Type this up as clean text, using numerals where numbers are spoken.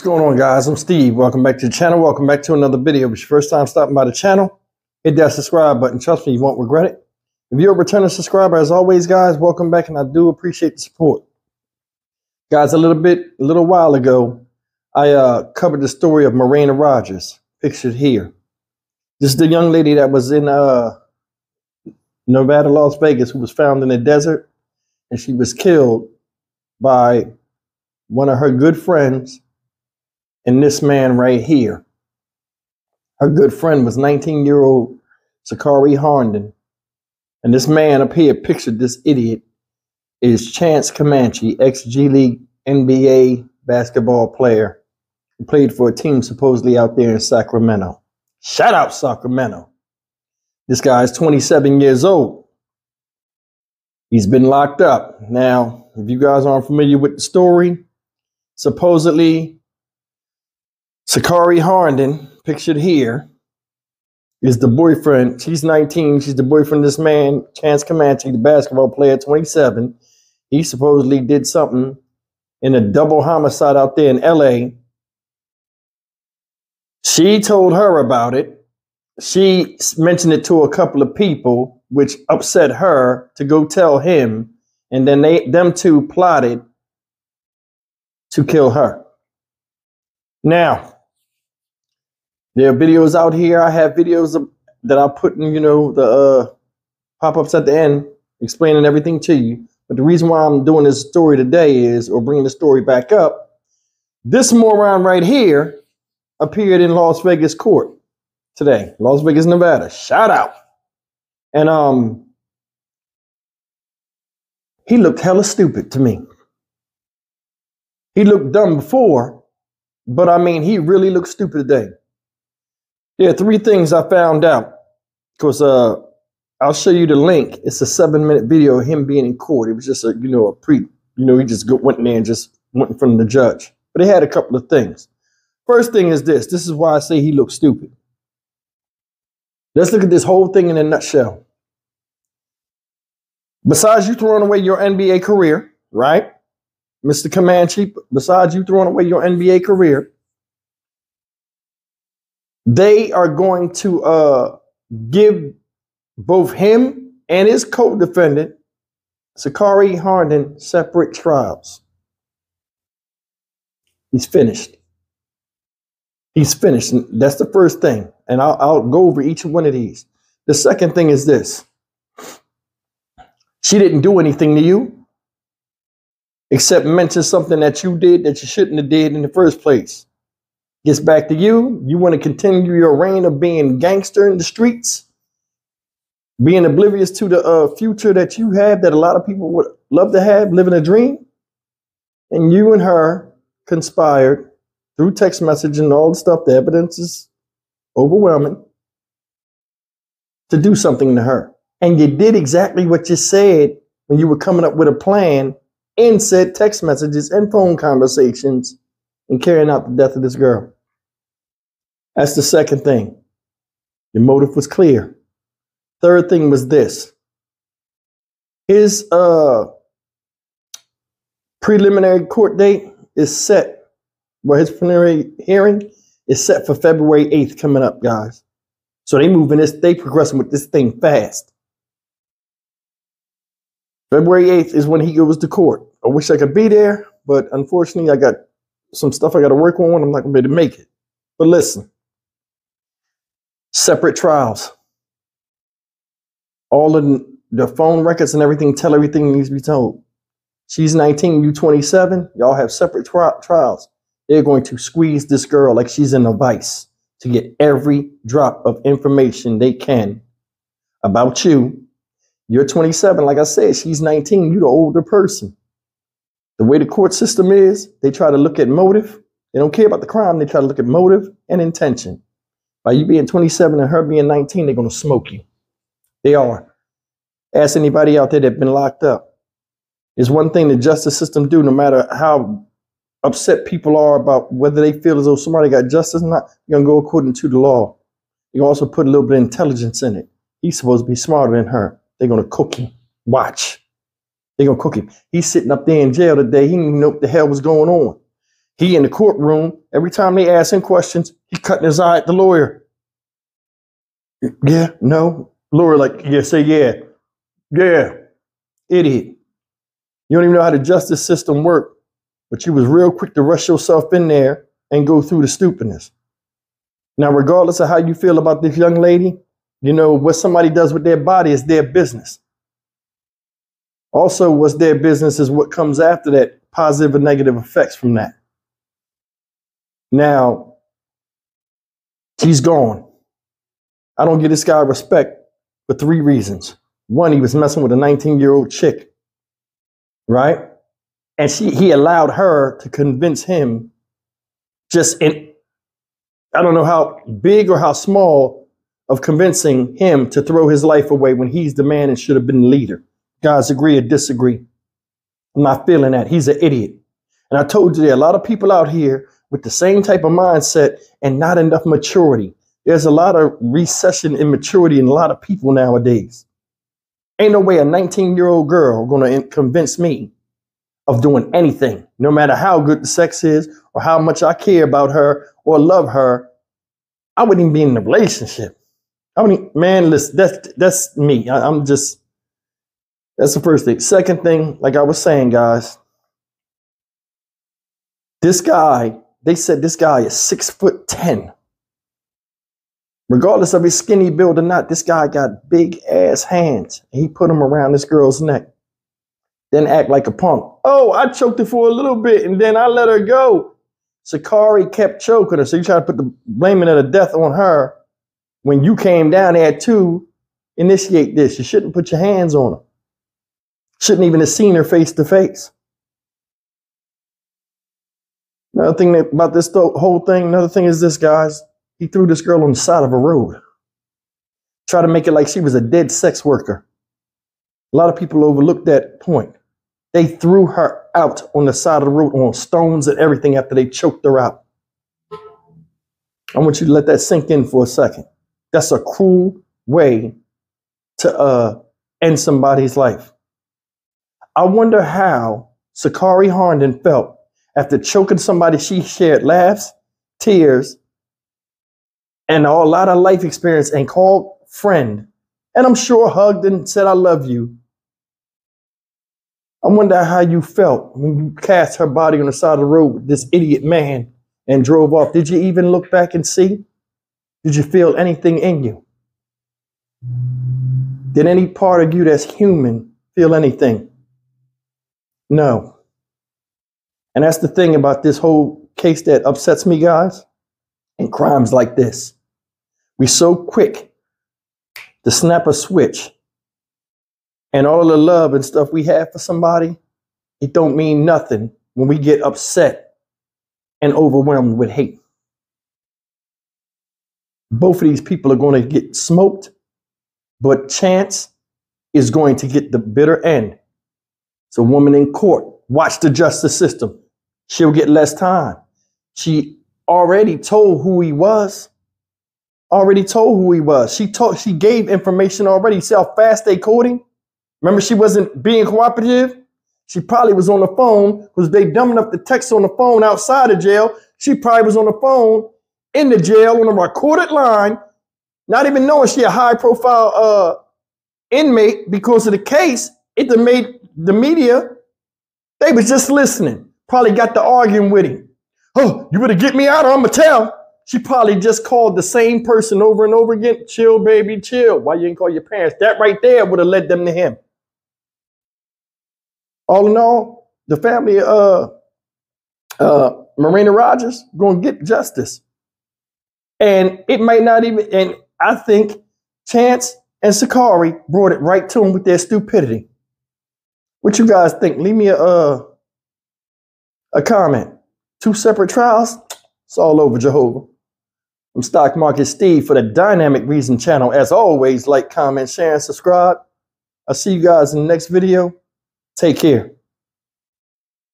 going on, guys? I'm Steve. Welcome back to the channel. Welcome back to another video. If it's your first time stopping by the channel, hit that subscribe button. Trust me, you won't regret it. If you're a returning subscriber, as always, guys, welcome back, and I do appreciate the support. Guys, a little while ago, I covered the story of Miranda Rogers, pictured here. This is the young lady that was in Nevada, Las Vegas, who was found in the desert, and she was killed by one of her good friends and this man right here. Her good friend was 19-year-old Sakari Harnden. And this man up here, pictured this idiot, is Chance Comanche, ex-G League NBA basketball player who played for a team supposedly out there in Sacramento. Shout out Sacramento. This guy's 27 years old. He's been locked up. Now, if you guys aren't familiar with the story, supposedly Sakari Harnden, pictured here, is the boyfriend. She's 19. She's the boyfriend of this man, Chance Comanche, the basketball player, 27. He supposedly did something in a double homicide out there in LA. She told her about it. She mentioned it to a couple of people, which upset her to go tell him. And then them two plotted to kill her. Now, there are videos out here. I have videos that I put in, the pop-ups at the end, explaining everything to you. But the reason why I'm doing this story today is, or bringing the story back up, this moron right here appeared in Las Vegas court today, Las Vegas, Nevada. Shout out. And he looked hella stupid to me. He looked dumb before, but I mean, he really looked stupid today. There are three things I found out. Because I'll show you the link. It's a 7-minute video of him being in court. It was just he just went in there and just went in front of the judge. But he had a couple of things. First thing is this. This is why I say he looks stupid. Let's look at this whole thing in a nutshell. Besides you throwing away your NBA career, right? Mr. Comanche, besides you throwing away your NBA career, they are going to give both him and his co-defendant, Sakari Harnden, separate trials. He's finished. He's finished. And that's the first thing. And I'll go over each one of these. The second thing is this. She didn't do anything to you except mention something that you did that you shouldn't have did in the first place. Gets back to you. You want to continue your reign of being gangster in the streets, being oblivious to the future that you have, that a lot of people would love to have, living a dream. And you and her conspired through text message and all the stuff. The evidence is overwhelming to do something to her. And you did exactly what you said when you were coming up with a plan in said text messages and phone conversations and carrying out the death of this girl. That's the second thing. Your motive was clear. Third thing was this. His preliminary court date is set, where his preliminary hearing is set for February 8th coming up, guys. So they progressing with this thing fast. February 8th is when he goes to court. I wish I could be there, but unfortunately I got some stuff I got to work on. I'm not going to be able to make it. But listen, separate trials. All of the phone records and everything tell everything that needs to be told. She's 19, you 27. Y'all have separate trials. They're going to squeeze this girl like she's in a vice to get every drop of information they can about you. You're 27. Like I said, she's 19. You're the older person. The way the court system is, they try to look at motive. They don't care about the crime. They try to look at motive and intention. By you being 27 and her being 19, they're going to smoke you. They are. Ask anybody out there that's been locked up. It's one thing the justice system do, no matter how upset people are about whether they feel as though somebody got justice or not, you're going to go according to the law. You also put a little bit of intelligence in it. He's supposed to be smarter than her. They're going to cook him. Watch. They're going to cook him. He's sitting up there in jail today. He didn't even know what the hell was going on. He in the courtroom, every time they ask him questions, he cutting his eye at the lawyer. Yeah, no. Lawyer like, yeah, say yeah. Yeah, idiot. You don't even know how the justice system works, but you was real quick to rush yourself in there and go through the stupidness. Now, regardless of how you feel about this young lady, you know, what somebody does with their body is their business. Also, what's their business is what comes after that, positive and negative effects from that. Now, he's gone. I don't give this guy respect for 3 reasons. One, he was messing with a 19-year-old chick, right? And he allowed her to convince him just in, I don't know how big or how small, of convincing him to throw his life away when he's the man and should have been the leader. Guys, agree or disagree? I'm not feeling that. He's an idiot. And I told you there are a lot of people out here with the same type of mindset and not enough maturity. There's a lot of recession in maturity in a lot of people nowadays. Ain't no way a 19-year-old girl going to convince me of doing anything, no matter how good the sex is or how much I care about her or love her. I wouldn't even be in a relationship. I wouldn't, man, listen, that's me. I'm just, that's the first thing. Second thing, like I was saying, guys, this guy, they said this guy is 6'10". Regardless of his skinny build or not, this guy got big ass hands. And he put them around this girl's neck. Then act like a punk. Oh, I choked her for a little bit and then I let her go. Sakari kept choking her. So you try to put the blaming of the death on her. When you came down there to initiate this, you shouldn't put your hands on her. Shouldn't even have seen her face to face. Another thing about this whole thing, another thing is this, guys. He threw this girl on the side of a road. Try to make it like she was a dead sex worker. A lot of people overlook that point. They threw her out on the side of the road on stones and everything after they choked her out. I want you to let that sink in for a second. That's a cruel way to end somebody's life. I wonder how Sakari Harnden felt after choking somebody she shared laughs, tears, and a lot of life experience and called friend. And I'm sure hugged and said, I love you. I wonder how you felt when you cast her body on the side of the road with this idiot man and drove off. Did you even look back and see? Did you feel anything in you? Did any part of you that's human feel anything? No. And that's the thing about this whole case that upsets me, guys, and crimes like this. We so quick to snap a switch, and all of the love and stuff we have for somebody, it don't mean nothing when we get upset and overwhelmed with hate. Both of these people are going to get smoked, but Chance is going to get the bitter end. It's a woman in court. Watch the justice system. She'll get less time. She already told who he was. She gave information already. See how fast they caught him? Remember, she wasn't being cooperative. She probably was on the phone because they dumb enough to text on the phone outside of jail. She probably was on the phone in the jail on a recorded line, not even knowing she a high profile inmate because of the case. It made the media, they was just listening. Probably got to arguing with him. Oh, you better get me out or I'm going to tell. She probably just called the same person over and over again. Chill, baby, chill. Why you didn't call your parents? That right there would have led them to him. All in all, the family Marina Rogers going to get justice. And it might not even, and I think Chance and Sakari brought it right to him with their stupidity. What you guys think? Leave me a comment. 2 separate trials? It's all over, Jehovah. I'm Stock Market Steve for the Dynamic Reason channel. As always, like, comment, share, and subscribe. I'll see you guys in the next video. Take care.